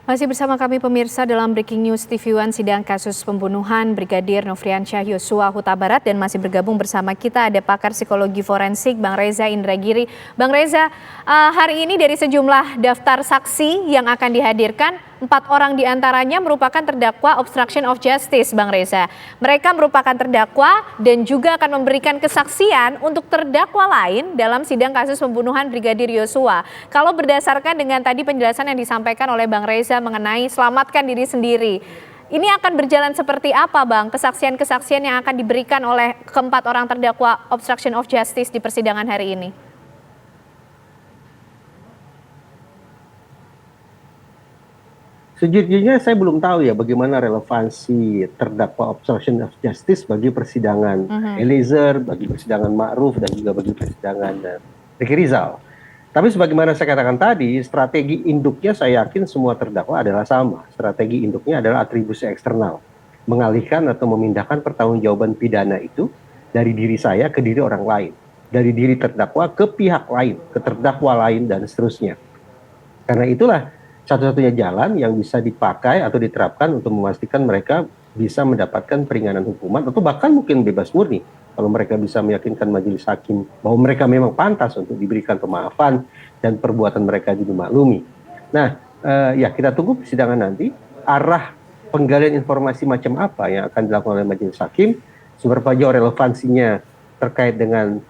Masih bersama kami pemirsa dalam Breaking News TV One sidang kasus pembunuhan Brigadir Nofriansyah Yosua Huta Barat, dan masih bergabung bersama kita ada pakar psikologi forensik Bang Reza Indragiri. Bang Reza, hari ini dari sejumlah daftar saksi yang akan dihadirkan, 4 orang diantaranya merupakan terdakwa obstruction of justice, Bang Reza. Mereka merupakan terdakwa dan juga akan memberikan kesaksian untuk terdakwa lain dalam sidang kasus pembunuhan Brigadir Yosua. Kalau berdasarkan dengan tadi penjelasan yang disampaikan oleh Bang Reza mengenai selamatkan diri sendiri, ini akan berjalan seperti apa, Bang? Kesaksian-kesaksian yang akan diberikan oleh keempat orang terdakwa obstruction of justice di persidangan hari ini. Sejujurnya saya belum tahu ya bagaimana relevansi terdakwa obstruction of justice bagi persidangan Eliezer, bagi persidangan Ma'ruf, dan juga bagi persidangan Ricky Rizal. Tapi sebagaimana saya katakan tadi, strategi induknya saya yakin semua terdakwa adalah sama. Strategi induknya adalah atribusi eksternal. Mengalihkan atau memindahkan pertanggungjawaban pidana itu dari diri saya ke diri orang lain. Dari diri terdakwa ke pihak lain, ke terdakwa lain, dan seterusnya. Karena itulah satu-satunya jalan yang bisa dipakai atau diterapkan untuk memastikan mereka bisa mendapatkan peringanan hukuman atau bahkan mungkin bebas murni. Kalau mereka bisa meyakinkan majelis hakim bahwa mereka memang pantas untuk diberikan pemaafan dan perbuatan mereka dimaklumi. Nah, ya kita tunggu persidangan nanti, arah penggalian informasi macam apa yang akan dilakukan oleh majelis hakim, seberapa jauh relevansinya terkait dengan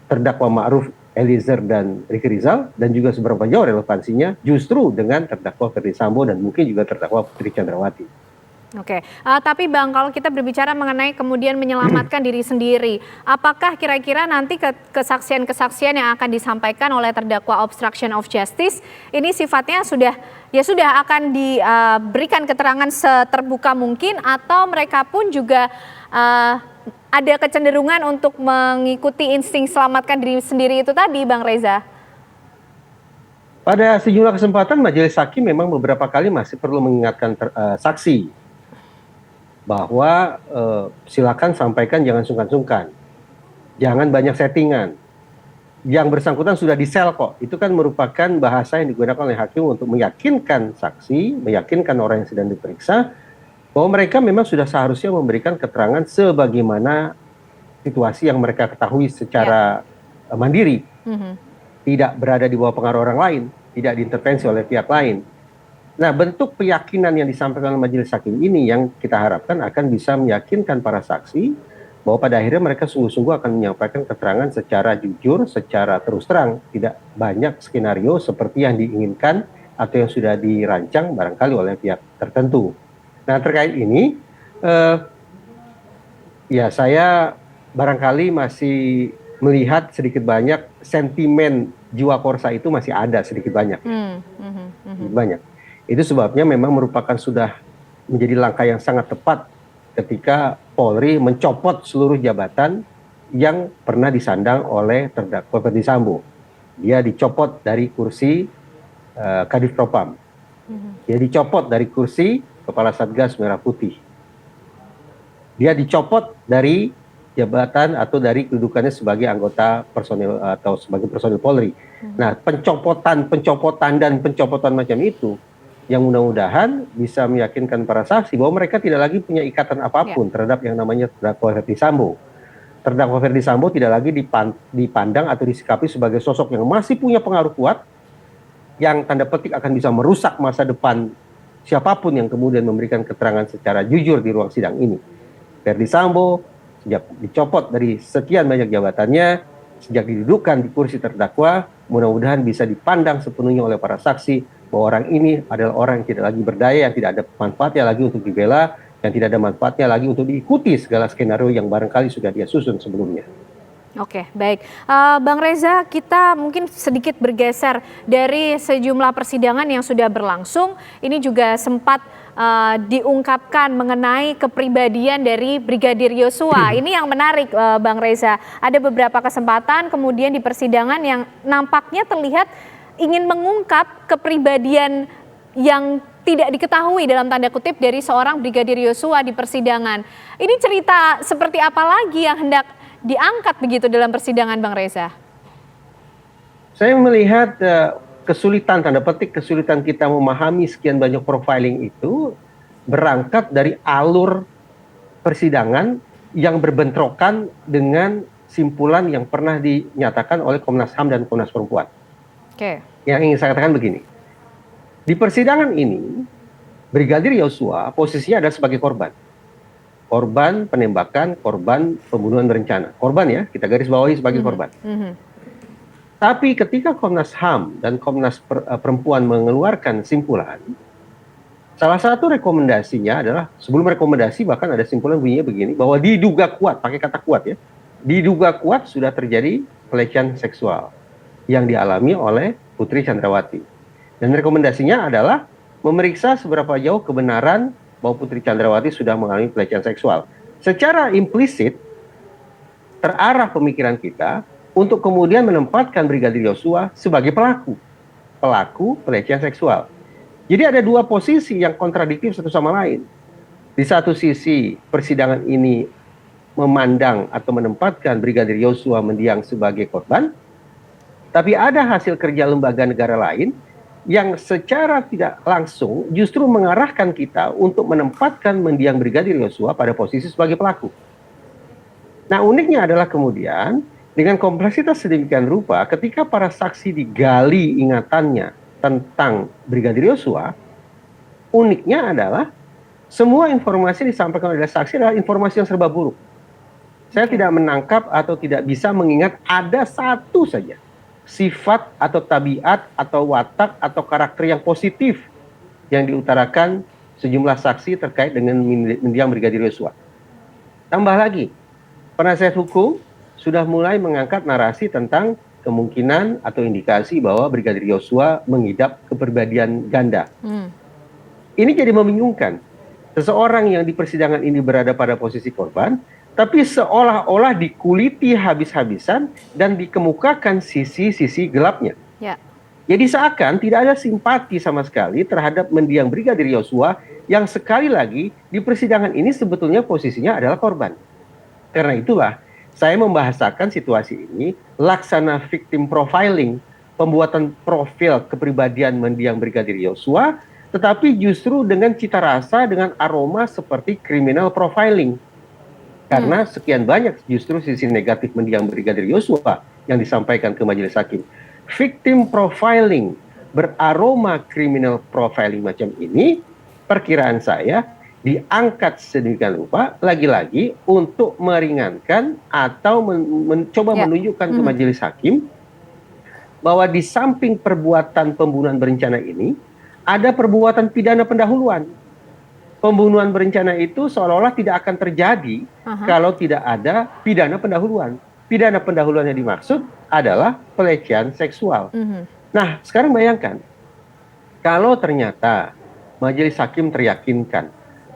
terdakwa Ma'ruf, Eliezer, dan Ricky Rizal, dan juga seberapa jauh relevansinya justru dengan terdakwa Ferdy Sambo dan mungkin juga terdakwa Putri Chandrawati. Oke, tapi Bang, kalau kita berbicara mengenai kemudian menyelamatkan diri sendiri, apakah kira-kira nanti kesaksian-kesaksian yang akan disampaikan oleh terdakwa obstruction of justice ini sifatnya sudah akan diberikan keterangan seterbuka mungkin, atau mereka pun juga ada kecenderungan untuk mengikuti insting selamatkan diri sendiri itu tadi, Bang Reza? Pada sejumlah kesempatan majelis hakim memang beberapa kali masih perlu mengingatkan saksi bahwa silakan sampaikan, jangan sungkan-sungkan, jangan banyak settingan, yang bersangkutan sudah di sel kok. Itu kan merupakan bahasa yang digunakan oleh hakim untuk meyakinkan saksi, meyakinkan orang yang sedang diperiksa bahwa mereka memang sudah seharusnya memberikan keterangan sebagaimana situasi yang mereka ketahui secara mandiri, tidak berada di bawah pengaruh orang lain, tidak diintervensi oleh pihak lain. Nah, bentuk keyakinan yang disampaikan oleh majelis hakim ini yang kita harapkan akan bisa meyakinkan para saksi bahwa pada akhirnya mereka sungguh-sungguh akan menyampaikan keterangan secara jujur, secara terus terang, tidak banyak skenario seperti yang diinginkan atau yang sudah dirancang barangkali oleh pihak tertentu. Nah, terkait ini, ya saya barangkali masih melihat sedikit banyak sentimen jiwa korsa itu masih ada sedikit banyak. Banyak. Itu sebabnya memang merupakan sudah menjadi langkah yang sangat tepat ketika Polri mencopot seluruh jabatan yang pernah disandang oleh terdakwa Ferdy Sambo. Dia dicopot dari kursi Kadif Propam. Dia dicopot dari kursi Kepala Satgas Merah Putih. Dia dicopot dari jabatan atau dari kedudukannya sebagai anggota personil atau sebagai personil Polri. Nah, pencopotan dan pencopotan macam itu yang mudah-mudahan bisa meyakinkan para saksi bahwa mereka tidak lagi punya ikatan apapun terhadap yang namanya terdakwa Ferdy Sambo. Terdakwa Ferdy Sambo tidak lagi dipandang atau disikapi sebagai sosok yang masih punya pengaruh kuat, yang tanda petik akan bisa merusak masa depan siapapun yang kemudian memberikan keterangan secara jujur di ruang sidang ini. Ferdy Sambo sejak dicopot dari sekian banyak jabatannya, sejak didudukkan di kursi terdakwa, mudah-mudahan bisa dipandang sepenuhnya oleh para saksi bahwa orang ini adalah orang yang tidak lagi berdaya, yang tidak ada manfaatnya lagi untuk dibela, yang tidak ada manfaatnya lagi untuk diikuti segala skenario yang barangkali sudah dia susun sebelumnya. Oke, baik. Bang Reza, kita mungkin sedikit bergeser dari sejumlah persidangan yang sudah berlangsung. Ini juga sempat diungkapkan mengenai kepribadian dari Brigadir Yosua. Ini yang menarik, Bang Reza. Ada beberapa kesempatan kemudian di persidangan yang nampaknya terlihat ingin mengungkap kepribadian yang tidak diketahui dalam tanda kutip dari seorang Brigadir Yosua di persidangan. Ini cerita seperti apa lagi yang hendak diangkat begitu dalam persidangan, Bang Reza? Saya melihat kesulitan, tanda petik kesulitan kita memahami sekian banyak profiling itu berangkat dari alur persidangan yang berbentrokan dengan simpulan yang pernah dinyatakan oleh Komnas HAM dan Komnas Perempuan. Oke. Yang ingin saya katakan begini, di persidangan ini Brigadir Yosua posisinya adalah sebagai korban. Korban penembakan, korban pembunuhan berencana. Korban ya, kita garis bawahi sebagai korban. Tapi ketika Komnas HAM dan Komnas Perempuan mengeluarkan simpulan, salah satu rekomendasinya adalah, sebelum rekomendasi bahkan ada simpulan bunyinya begini, bahwa diduga kuat, pakai kata kuat ya, diduga kuat sudah terjadi pelecehan seksual yang dialami oleh Putri Chandrawati. Dan rekomendasinya adalah memeriksa seberapa jauh kebenaran bahwa Putri Chandrawati sudah mengalami pelecehan seksual. Secara implisit, terarah pemikiran kita untuk kemudian menempatkan Brigadir Yosua sebagai pelaku pelecehan seksual. Jadi ada dua posisi yang kontradiktif satu sama lain. Di satu sisi, persidangan ini memandang atau menempatkan Brigadir Yosua mendiang sebagai korban, tapi ada hasil kerja lembaga negara lain yang secara tidak langsung justru mengarahkan kita untuk menempatkan mendiang Brigadir Yosua pada posisi sebagai pelaku. Nah, uniknya adalah kemudian dengan kompleksitas sedemikian rupa, ketika para saksi digali ingatannya tentang Brigadir Yosua, uniknya adalah semua informasi disampaikan oleh saksi adalah informasi yang serba buruk. Saya tidak menangkap atau tidak bisa mengingat ada satu saja sifat atau tabiat atau watak atau karakter yang positif yang diutarakan sejumlah saksi terkait dengan mendiang Brigadir Yosua. Tambah lagi, penasihat hukum sudah mulai mengangkat narasi tentang kemungkinan atau indikasi bahwa Brigadir Yosua mengidap kepribadian ganda. Ini jadi membingungkan. Seseorang yang di persidangan ini berada pada posisi korban, tapi seolah-olah dikuliti habis-habisan dan dikemukakan sisi-sisi gelapnya. Ya. Jadi seakan tidak ada simpati sama sekali terhadap mendiang Brigadir Yosua yang sekali lagi di persidangan ini sebetulnya posisinya adalah korban. Karena itulah saya membahasakan situasi ini laksana victim profiling, pembuatan profil kepribadian mendiang Brigadir Yosua, tetapi justru dengan cita rasa, dengan aroma seperti criminal profiling. Karena sekian banyak justru sisi negatif mendiang Brigadir Yosua yang disampaikan ke majelis hakim. Victim profiling beraroma criminal profiling macam ini, perkiraan saya diangkat sedemikian rupa lagi-lagi untuk meringankan atau mencoba menunjukkan ke majelis hakim bahwa di samping perbuatan pembunuhan berencana ini ada perbuatan pidana pendahuluan. Pembunuhan berencana itu seolah-olah tidak akan terjadi kalau tidak ada pidana pendahuluan. Pidana pendahuluan yang dimaksud adalah pelecehan seksual. Nah, sekarang bayangkan, kalau ternyata majelis hakim teryakinkan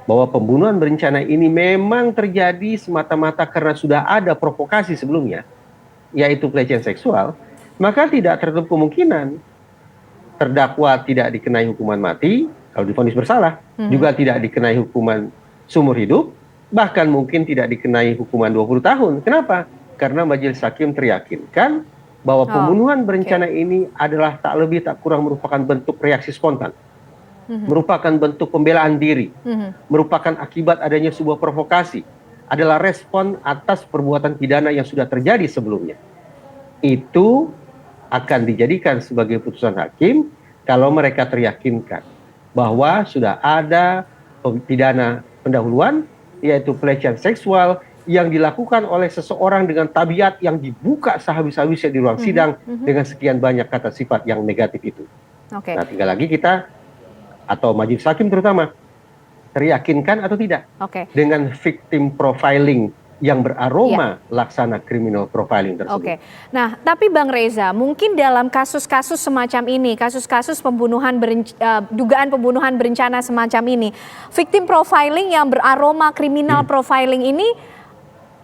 bahwa pembunuhan berencana ini memang terjadi semata-mata karena sudah ada provokasi sebelumnya, yaitu pelecehan seksual, maka tidak tertutup kemungkinan terdakwa tidak dikenai hukuman mati, kalau divonis bersalah, juga tidak dikenai hukuman seumur hidup, bahkan mungkin tidak dikenai hukuman 20 tahun. Kenapa? Karena majelis hakim teryakinkan bahwa pembunuhan berencana ini adalah tak lebih tak kurang merupakan bentuk reaksi spontan, merupakan bentuk pembelaan diri, merupakan akibat adanya sebuah provokasi, adalah respon atas perbuatan pidana yang sudah terjadi sebelumnya. Itu akan dijadikan sebagai putusan hakim kalau mereka teryakinkan bahwa sudah ada pidana pendahuluan, yaitu pelecehan seksual yang dilakukan oleh seseorang dengan tabiat yang dibuka sehabis-habisnya di ruang sidang dengan sekian banyak kata sifat yang negatif itu. Nah, tinggal lagi kita atau majelis hakim terutama teryakinkan atau tidak dengan victim profiling yang beraroma laksana criminal profiling tersebut. Nah, tapi Bang Reza, mungkin dalam kasus-kasus semacam ini, kasus-kasus dugaan pembunuhan berencana semacam ini, victim profiling yang beraroma criminal profiling ini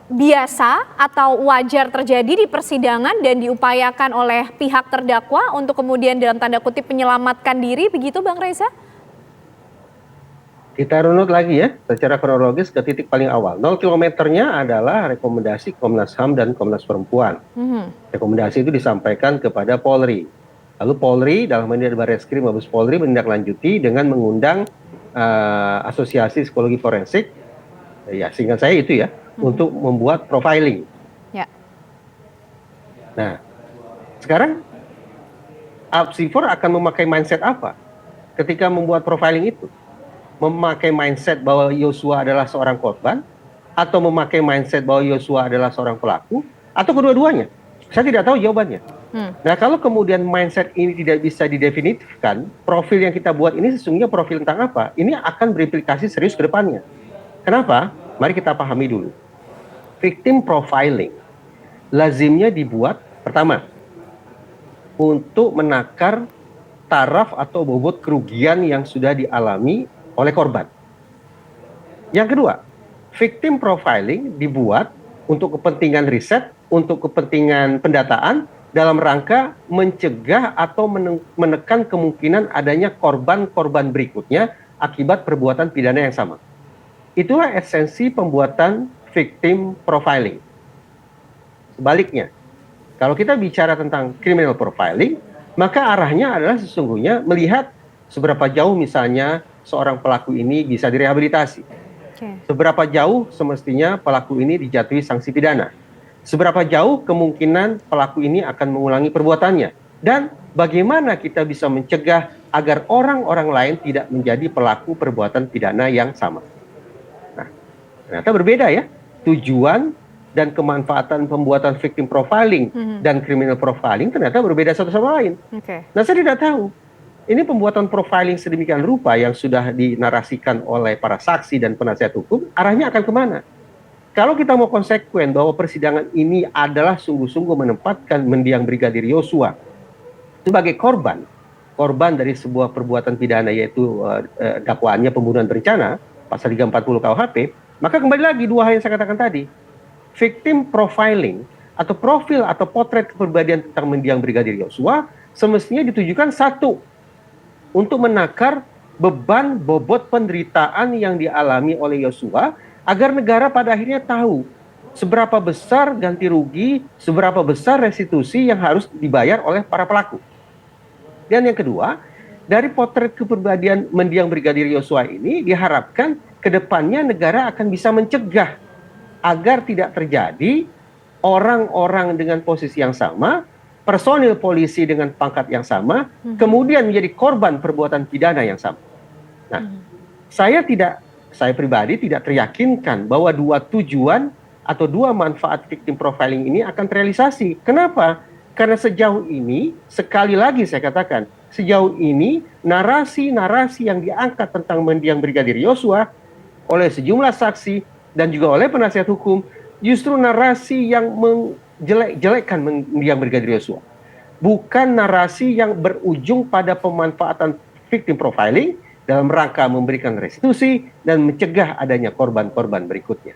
biasa atau wajar terjadi di persidangan dan diupayakan oleh pihak terdakwa untuk kemudian dalam tanda kutip menyelamatkan diri, begitu Bang Reza? Kita runut lagi ya, secara kronologis ke titik paling awal. 0 kilometernya adalah rekomendasi Komnas HAM dan Komnas Perempuan. Rekomendasi itu disampaikan kepada Polri. Lalu Polri dalam hal ini Barreskrim Mabes Polri menindaklanjuti dengan mengundang Asosiasi Psikologi Forensik, ya singkat saya itu ya, untuk membuat profiling. Ya. Nah, sekarang Apsifor akan memakai mindset apa ketika membuat profiling itu? Memakai mindset bahwa Yosua adalah seorang korban, atau memakai mindset bahwa Yosua adalah seorang pelaku, atau kedua-duanya? Saya tidak tahu jawabannya. Nah, kalau kemudian mindset ini tidak bisa didefinitifkan, profil yang kita buat ini sesungguhnya profil tentang apa? Ini akan berimplikasi serius ke depannya. Kenapa? Mari kita pahami dulu. Victim profiling lazimnya dibuat pertama untuk menakar taraf atau bobot kerugian yang sudah dialami oleh korban. Yang kedua, victim profiling dibuat untuk kepentingan riset, untuk kepentingan pendataan, dalam rangka mencegah atau menekan kemungkinan adanya korban-korban berikutnya akibat perbuatan pidana yang sama. Itulah esensi pembuatan victim profiling. Sebaliknya, kalau kita bicara tentang criminal profiling, maka arahnya adalah sesungguhnya melihat seberapa jauh misalnya seorang pelaku ini bisa direhabilitasi. Seberapa jauh semestinya pelaku ini dijatuhi sanksi pidana. Seberapa jauh kemungkinan pelaku ini akan mengulangi perbuatannya. Dan bagaimana kita bisa mencegah agar orang-orang lain tidak menjadi pelaku perbuatan pidana yang sama. Nah, ternyata berbeda ya. Tujuan dan kemanfaatan pembuatan victim profiling dan criminal profiling ternyata berbeda satu sama lain. Nah, saya tidak tahu. Ini pembuatan profiling sedemikian rupa yang sudah dinarasikan oleh para saksi dan penasihat hukum, arahnya akan kemana? Kalau kita mau konsekuen bahwa persidangan ini adalah sungguh-sungguh menempatkan mendiang Brigadir Yosua sebagai korban dari sebuah perbuatan pidana, yaitu dakwaannya pembunuhan berencana, pasal 340 KUHP, maka kembali lagi dua hal yang saya katakan tadi. Victim profiling atau profil atau potret kepribadian tentang mendiang Brigadir Yosua semestinya ditujukan satu, untuk menakar beban bobot penderitaan yang dialami oleh Yosua, agar negara pada akhirnya tahu seberapa besar ganti rugi, seberapa besar restitusi yang harus dibayar oleh para pelaku. Dan yang kedua, dari potret kepribadian mendiang Brigadir Yosua ini diharapkan ke depannya negara akan bisa mencegah agar tidak terjadi orang-orang dengan posisi yang sama, personil polisi dengan pangkat yang sama, kemudian menjadi korban perbuatan pidana yang sama. Nah, saya pribadi tidak teryakinkan bahwa dua tujuan atau dua manfaat victim profiling ini akan terrealisasi. Kenapa? Karena sejauh ini, sekali lagi saya katakan, sejauh ini narasi-narasi yang diangkat tentang mendiang Brigadir Yosua oleh sejumlah saksi dan juga oleh penasihat hukum justru narasi yang menjelek-jelekkan mendiang Brigadir Yosua. Bukan narasi yang berujung pada pemanfaatan victim profiling dalam rangka memberikan restitusi dan mencegah adanya korban-korban berikutnya.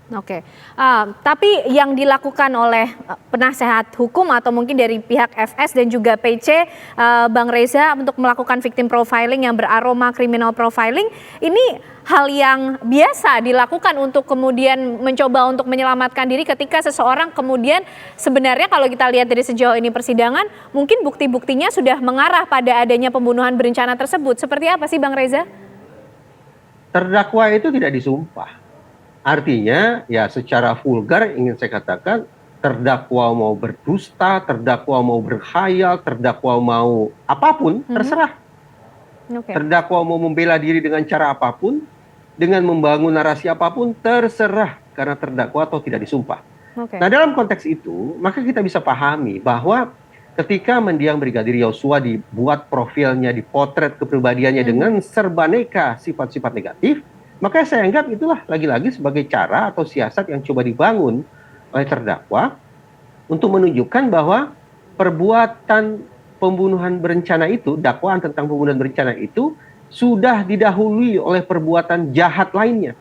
Oke, tapi yang dilakukan oleh penasehat hukum atau mungkin dari pihak FS dan juga PC, Bang Reza, untuk melakukan victim profiling yang beraroma criminal profiling, ini hal yang biasa dilakukan untuk kemudian mencoba untuk menyelamatkan diri ketika seseorang kemudian sebenarnya kalau kita lihat dari sejauh ini persidangan, mungkin bukti-buktinya sudah mengarah pada adanya pembunuhan berencana tersebut. Seperti apa sih Bang Reza? Terdakwa itu tidak disumpah. Artinya ya secara vulgar ingin saya katakan, terdakwa mau berdusta, terdakwa mau berkhayal, terdakwa mau apapun, terserah. Terdakwa mau membela diri dengan cara apapun, dengan membangun narasi apapun, terserah, karena terdakwa atau tidak disumpah. Nah, dalam konteks itu, maka kita bisa pahami bahwa ketika mendiang Brigadir Yosua dibuat profilnya, dipotret kepribadiannya dengan serbaneka sifat-sifat negatif, maka saya anggap itulah lagi-lagi sebagai cara atau siasat yang coba dibangun oleh terdakwa untuk menunjukkan bahwa perbuatan pembunuhan berencana itu, dakwaan tentang pembunuhan berencana itu sudah didahului oleh perbuatan jahat lainnya.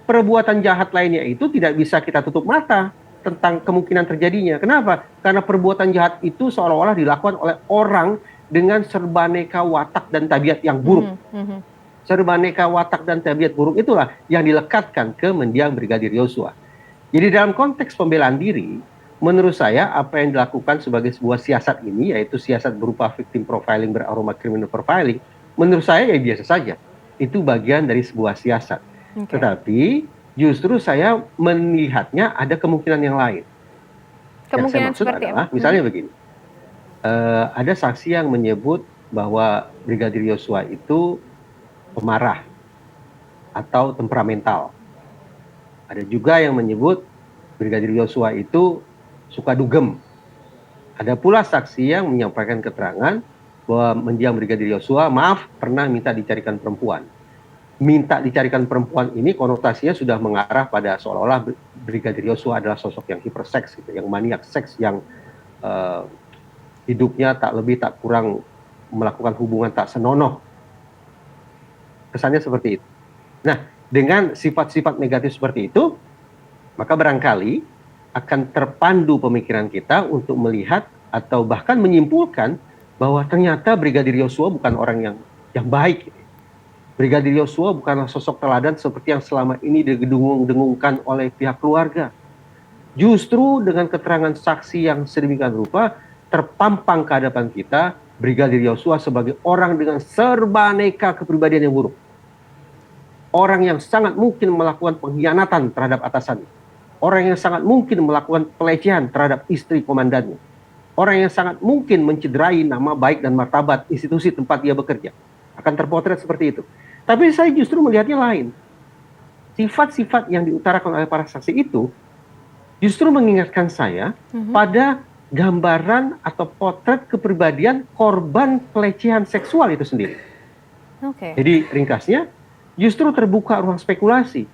Perbuatan jahat lainnya itu tidak bisa kita tutup mata tentang kemungkinan terjadinya. Kenapa? Karena perbuatan jahat itu seolah-olah dilakukan oleh orang dengan serbaneka watak dan tabiat yang buruk. Serbaneka watak dan tabiat buruk itulah yang dilekatkan ke mendiang Brigadir Yosua. Jadi dalam konteks pembelaan diri, menurut saya apa yang dilakukan sebagai sebuah siasat ini, yaitu siasat berupa victim profiling beraroma criminal profiling, menurut saya ya biasa saja. Itu bagian dari sebuah siasat. Oke. Tetapi justru saya melihatnya ada kemungkinan yang lain. Yang saya Kemungkinan maksud seperti adalah, apa? misalnya begini, ada saksi yang menyebut bahwa Brigadir Yosua itu pemarah atau temperamental. Ada juga yang menyebut Brigadir Yosua itu suka dugem. Ada pula saksi yang menyampaikan keterangan bahwa mendiang Brigadir Yosua, maaf, pernah minta dicarikan perempuan. Minta dicarikan perempuan ini konotasinya sudah mengarah pada seolah-olah Brigadir Yosua adalah sosok yang hiperseks, gitu, yang maniak seks, yang hidupnya tak lebih tak kurang melakukan hubungan tak senonoh. Kesannya seperti itu. Nah, dengan sifat-sifat negatif seperti itu, maka barangkali akan terpandu pemikiran kita untuk melihat atau bahkan menyimpulkan bahwa ternyata Brigadir Yosua bukan orang yang baik. Brigadir Yosua bukanlah sosok teladan seperti yang selama ini didengung-dengungkan oleh pihak keluarga. Justru dengan keterangan saksi yang sedemikian rupa terpampang ke hadapan kita Brigadir Yosua sebagai orang dengan serba aneka kepribadian yang buruk. Orang yang sangat mungkin melakukan pengkhianatan terhadap atasannya. Orang yang sangat mungkin melakukan pelecehan terhadap istri komandannya. Orang yang sangat mungkin mencederai nama baik dan martabat institusi tempat dia bekerja. Akan terpotret seperti itu. Tapi saya justru melihatnya lain. Sifat-sifat yang diutarakan oleh para saksi itu justru mengingatkan saya pada gambaran atau potret kepribadian korban pelecehan seksual itu sendiri. Jadi ringkasnya, justru terbuka ruang spekulasi.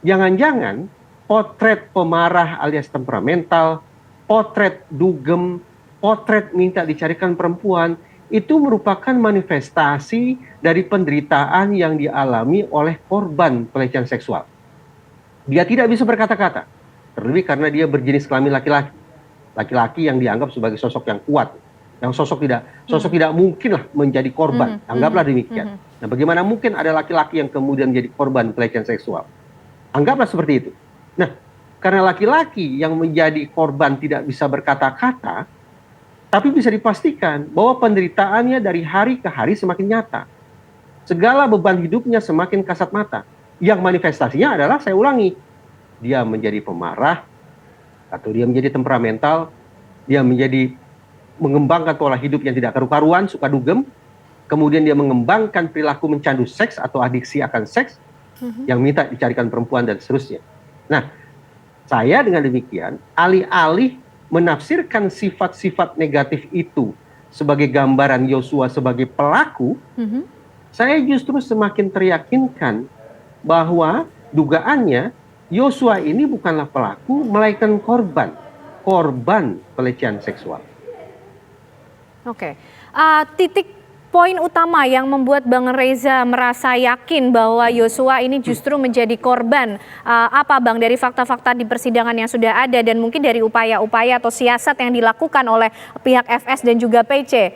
Jangan-jangan potret pemarah alias temperamental, potret dugem, potret minta dicarikan perempuan, itu merupakan manifestasi dari penderitaan yang dialami oleh korban pelecehan seksual. Dia tidak bisa berkata-kata, terlebih karena dia berjenis kelamin laki-laki. Laki-laki yang dianggap sebagai sosok yang kuat, yang sosok tidak mungkinlah menjadi korban. Anggaplah demikian. Nah, bagaimana mungkin ada laki-laki yang kemudian menjadi korban pelecehan seksual? Anggaplah seperti itu. Nah, karena laki-laki yang menjadi korban tidak bisa berkata-kata, tapi bisa dipastikan bahwa penderitaannya dari hari ke hari semakin nyata. Segala beban hidupnya semakin kasat mata. Yang manifestasinya adalah, saya ulangi, dia menjadi pemarah, atau dia menjadi temperamental, dia menjadi mengembangkan pola hidup yang tidak karu-karuan, suka dugem, kemudian dia mengembangkan perilaku mencandu seks atau adiksi akan seks, yang minta dicarikan perempuan dan seterusnya. Nah, saya dengan demikian, alih-alih menafsirkan sifat-sifat negatif itu sebagai gambaran Yosua sebagai pelaku, saya justru semakin teryakinkan bahwa dugaannya Yosua ini bukanlah pelaku, melainkan korban pelecehan seksual. Titik poin utama yang membuat Bang Reza merasa yakin bahwa Yosua ini justru menjadi korban, apa Bang, dari fakta-fakta di persidangan yang sudah ada dan mungkin dari upaya-upaya atau siasat yang dilakukan oleh pihak FS dan juga PC?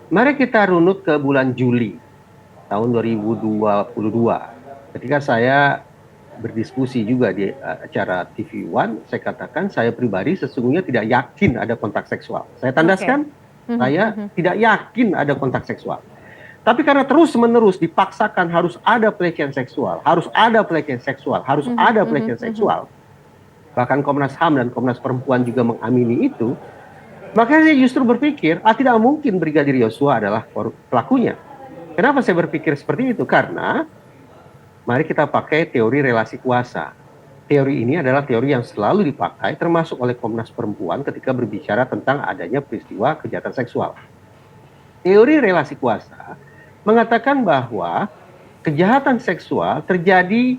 Mari kita runut ke bulan Juli tahun 2022. Ketika saya berdiskusi juga di acara TV One, saya katakan saya pribadi sesungguhnya tidak yakin ada kontak seksual. Saya tandaskan, saya tidak yakin ada kontak seksual. Tapi karena terus-menerus dipaksakan harus ada pelecehan seksual, harus ada pelecehan seksual, harus ada pelecehan seksual, bahkan Komnas HAM dan Komnas Perempuan juga mengamini itu, makanya saya justru berpikir, tidak mungkin Brigadir Yosua adalah pelakunya. Kenapa saya berpikir seperti itu? Karena mari kita pakai teori relasi kuasa. Teori ini adalah teori yang selalu dipakai termasuk oleh Komnas Perempuan ketika berbicara tentang adanya peristiwa kejahatan seksual. Teori relasi kuasa mengatakan bahwa kejahatan seksual terjadi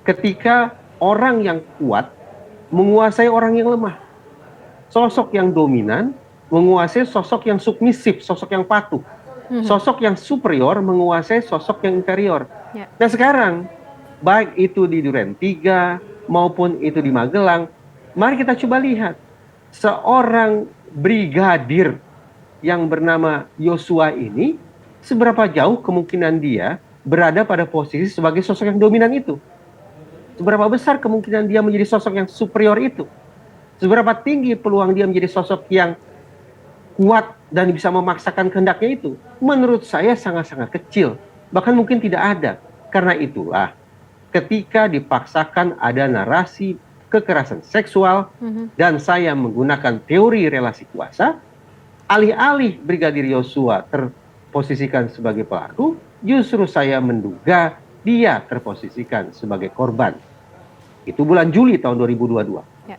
ketika orang yang kuat menguasai orang yang lemah. Sosok yang dominan menguasai sosok yang submisif, sosok yang patuh. Sosok yang superior menguasai sosok yang inferior. Nah sekarang, baik itu di Duren 3 maupun itu di Magelang, mari kita coba lihat. Seorang brigadir yang bernama Yosua ini, seberapa jauh kemungkinan dia berada pada posisi sebagai sosok yang dominan itu? Seberapa besar kemungkinan dia menjadi sosok yang superior itu? Seberapa tinggi peluang dia menjadi sosok yang kuat dan bisa memaksakan kehendaknya itu? Menurut saya sangat-sangat kecil, bahkan mungkin tidak ada. Karena itulah ketika dipaksakan ada narasi kekerasan seksual dan saya menggunakan teori relasi kuasa, alih-alih Brigadir Yosua terposisikan sebagai pelaku, justru saya menduga dia terposisikan sebagai korban. Itu bulan Juli tahun 2022. Ya.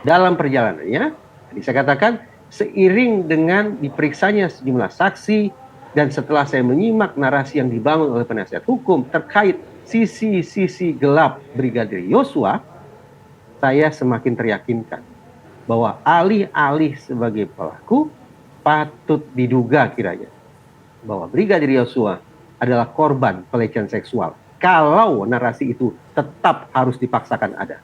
Dalam perjalanannya, tadi saya katakan, seiring dengan diperiksanya sejumlah saksi, dan setelah saya menyimak narasi yang dibangun oleh penasihat hukum terkait sisi-sisi gelap Brigadir Yosua, saya semakin teryakinkan bahwa alih-alih sebagai pelaku, patut diduga kiranya bahwa Brigadir Yosua adalah korban pelecehan seksual. Kalau narasi itu tetap harus dipaksakan ada.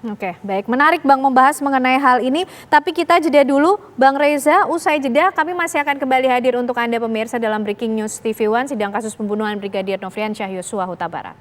Oke, baik. Menarik Bang membahas mengenai hal ini. Tapi kita jeda dulu. Bang Reza, usai jeda kami masih akan kembali hadir untuk Anda pemirsa dalam Breaking News TV One, sidang kasus pembunuhan Brigadir Nofriansyah Yosua Huta Barat.